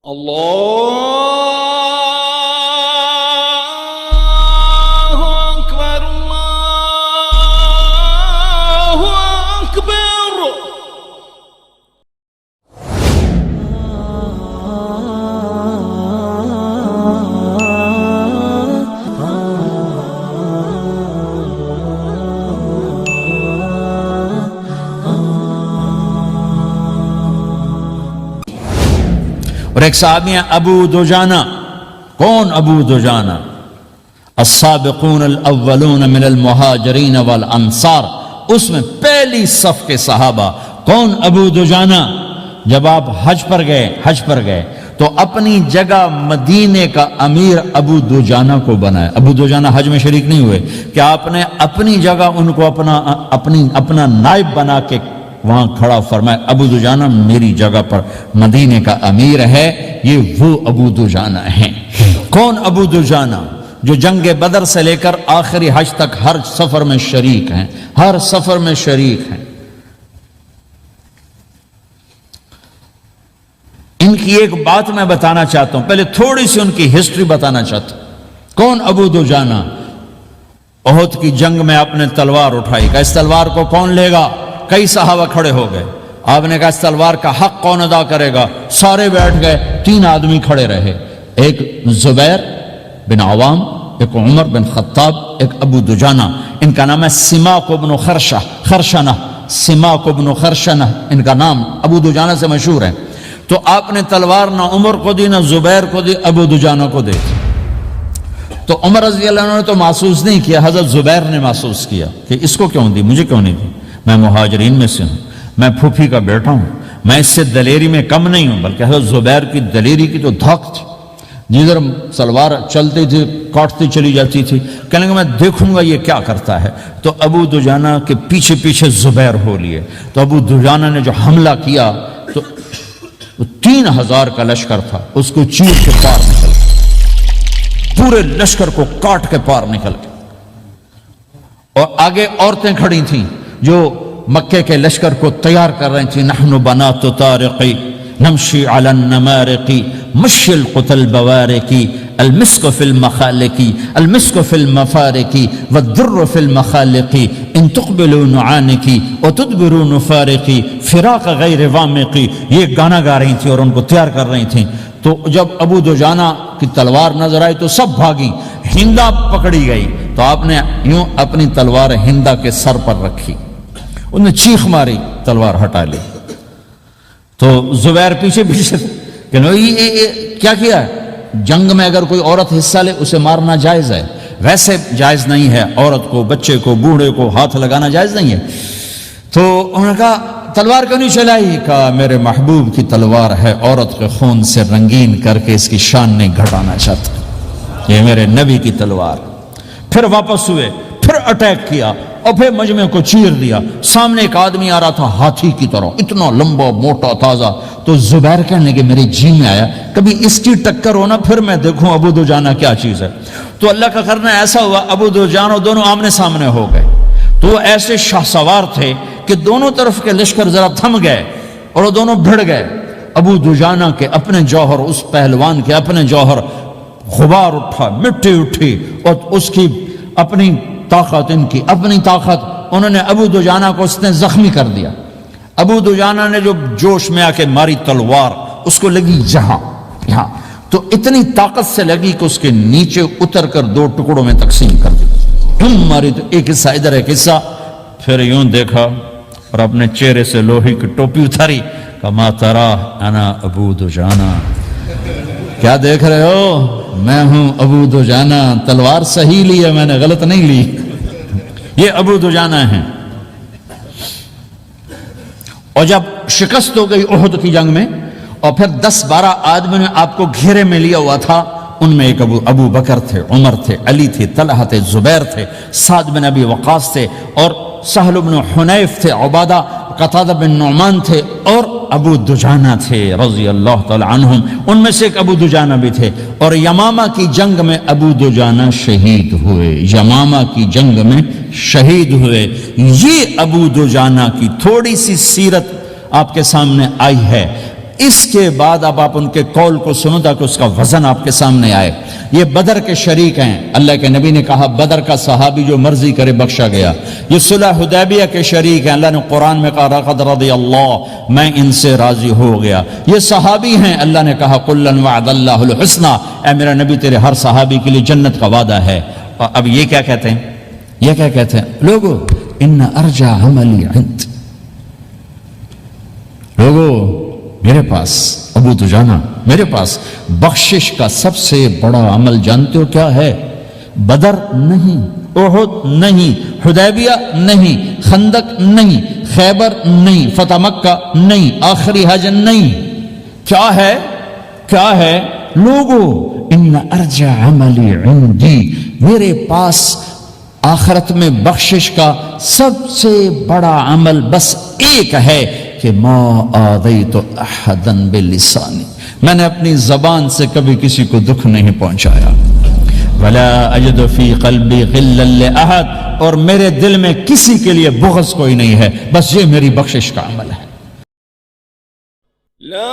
اللہ اکبر اللہ اکبر۔ اور ایک صحابی ہیں ابو دجانہ۔ کون ابو دجانہ؟ السابقون الاولون من المہاجرین والانصار، اس میں پہلی صف کے صحابہ۔ کون ابو دجانہ؟ جب آپ حج پر گئے تو اپنی جگہ مدینے کا امیر ابو دجانہ کو بنایا۔ ابو دجانہ حج میں شریک نہیں ہوئے کہ آپ نے اپنی جگہ ان کو اپنا نائب بنا کے وہاں کھڑا فرمایا ابو دجانہ میری جگہ پر مدینے کا امیر ہے، یہ وہ ابو دجانہ ہیں۔ کون ابو دجانہ؟ جو جنگ بدر سے لے کر آخری حج تک ہر سفر میں شریک ہیں، ہر سفر میں شریک ہیں۔ ان کی ایک بات میں بتانا چاہتا ہوں، پہلے تھوڑی سی ان کی ہسٹری بتانا چاہتا ہوں۔ کون ابو دجانہ؟ احد کی جنگ میں آپ نے تلوار اٹھائی، کہ اس تلوار کو کون لے گا؟ کئی صحابہ کھڑے ہو گئے۔ آپ نے کہا اس تلوار کا حق کون ادا کرے گا؟ سارے بیٹھ گئے، 3 آدمی کھڑے رہے، ایک زبیر بن عوام، ایک عمر بن خطاب، ایک ابو دجانہ۔ ان کا نام ہے سماک بن خرشنہ، سماک بن خرشنہ ان کا نام ابو دجانہ سے مشہور ہے۔ تو آپ نے تلوار نہ عمر کو دی، نہ زبیر کو دی، ابو دجانہ کو دی۔ تو عمر رضی اللہ عنہ نے تو محسوس نہیں کیا، حضرت زبیر نے محسوس کیا کہ اس کو کیوں دی، مجھے کیوں نہیں دی؟ میں مہاجرین میں سے ہوں، میں پھوپھی کا بیٹا ہوں، میں اس سے دلیری میں کم نہیں ہوں۔ بلکہ حضرت زبیر کی دلیری کی تو دھاک تھی، جدھر سلوار چلتی تھی کاٹتی چلی جاتی تھی، کہنے لگا میں دیکھوں گا یہ کیا کرتا ہے۔ تو ابو دجانہ کے پیچھے پیچھے زبیر ہو لیے۔ تو ابو دجانہ نے جو حملہ کیا تو 3000 کا لشکر تھا، اس کو چیر کے پار نکل گیا، پورے لشکر کو کاٹ کے پار نکل گیا۔ اور آگے عورتیں کھڑی تھیں جو مکے کے لشکر کو تیار کر رہی تھیں۔ نحن بنات طارقی نمشی علی النمارقی مشی القتل بوارقی المسک فی المخالقی المسک فی المفارقی والدر فی المخالقی ان تقبلوا نعانقی وتدبروا نفارقی فراق غیر وامقی۔ یہ گانا گا رہی تھیں اور ان کو تیار کر رہی تھیں۔ تو جب ابو دجانہ کی تلوار نظر آئی تو سب بھاگی، ہندا پکڑی گئی۔ تو آپ نے یوں اپنی تلوار ہندا کے سر پر رکھی، انہوں نے چیخ ماری، تلوار ہٹا لی۔ تو زبیر پیچھے پیچھے کہ کیا کیا ہے؟ جنگ میں اگر کوئی عورت حصہ لے اسے مارنا جائز ہے، ویسے جائز نہیں ہے، عورت کو، بچے کو، بوڑھے کو ہاتھ لگانا جائز نہیں ہے۔ تو انہوں نے کہا تلوار کیوں نہیں چلائی؟ کہا میرے محبوب کی تلوار ہے، عورت کے خون سے رنگین کر کے اس کی شان نہیں گھٹانا چاہتا، یہ میرے نبی کی تلوار۔ پھر واپس ہوئے، پھر اٹیک کیا اور پھر مجمع کو چیر دیا۔ سامنے ایک آدمی آ رہا تھا ہاتھی کی طرح، اتنا لمبا موٹا تازہ۔ تو زبیر کہنے لگے میرے جی میں آیا کبھی اس کی ٹکر ہونا، پھر میں دیکھوں ابو دجانہ کیا چیز ہے۔ تو اللہ کا کرنا ایسا ہوا ابو دجانہ دونوں آمنے سامنے ہو گئے۔ تو وہ ایسے شاہ سوار تھے کہ دونوں طرف کے لشکر ذرا تھم گئے اور وہ دونوں بھڑ گئے۔ ابو دجانہ کے اپنے جوہر، اس پہلوان کے اپنے جوہر، غبار اٹھا، مٹی اٹھی، اور اس کی اپنی طاقت، ان کی اپنی طاقت، انہوں نے ابو دجانہ کو اس نے زخمی کر دیا۔ ابو دجانہ نے جو جوش میں آ کے ماری تلوار، اس کو لگی یہاں، تو اتنی طاقت سے لگی کہ اس کے نیچے اتر کر 2 ٹکڑوں میں تقسیم کر دی۔ ماری تو ایک حصہ ادھر، ایک حصہ۔ پھر یوں دیکھا اور اپنے چہرے سے لوہے کی ٹوپی اتاری، کما ترا انا ابو دجانہ، کیا دیکھ رہے ہو؟ میں ہوں ابو دجانہ، تلوار صحیح لی ہے میں نے، غلط نہیں لی۔ یہ ابو دجانہ ہیں۔ اور جب شکست ہو گئی احد کی جنگ میں، اور پھر 10-12 آدمی نے آپ کو گھیرے میں لیا ہوا تھا، ان میں ایک ابو بکر تھے، عمر تھے، علی تھے، طلحہ تھے، زبیر تھے، سعد بن ابی وقاص تھے، اور سہل بن حنیف تھے، عبادہ قتادہ بن نعمان تھے، اور ابو دجانہ تھے رضی اللہ تعالی عنہم۔ ان میں سے ایک ابو دجانہ بھی تھے۔ اور یمامہ کی جنگ میں ابو دجانہ شہید ہوئے، یمامہ کی جنگ میں شہید ہوئے۔ یہ ابو دجانہ کی تھوڑی سی سیرت آپ کے سامنے آئی ہے۔ اس کے بعد اب آپ ان کے قول کو سنو تاکہ اس کا وزن آپ کے سامنے آئے. یہ بدر کے شریک ہیں. اللہ کے نبی نے کہا بدر کا صحابی جو مرضی کرے بخشا گیا. یہ صلح حدیبیہ کے شریک ہیں. اللہ نے قرآن میں کہا لقد رضی اللہ، میں ان سے راضی ہو گیا. یہ صحابی ہیں. اللہ نے کہا کلا وعد اللہ الحسنی، اے میرا نبی تیرے ہر صحابی کے لیے جنت کا وعدہ ہے. اور اب یہ کیا کہتے ہیں؟ یہ کیا کہتے ہیں لوگو؟ ان ارجع عملی عند، لوگو میرے پاس، ابو دجانہ میرے پاس بخشش کا سب سے بڑا عمل جانتے ہو کیا ہے؟ بدر نہیں، احد نہیں، حدیبیہ نہیں، خندق نہیں، خیبر نہیں، فتح مکہ نہیں، آخری حج نہیں. کیا ہے؟ کیا ہے لوگو؟ ان ارجع عملی عندی، میرے پاس آخرت میں بخشش کا سب سے بڑا عمل بس ایک ہے کہ ما آذیت احدا بلسانی، میں نے اپنی زبان سے کبھی کسی کو دکھ نہیں پہنچایا. ولا اجد فی قلبی غلا لاحد، اور میرے دل میں کسی کے لیے بغض کوئی نہیں ہے. بس یہ میری بخشش کا عمل ہے. لا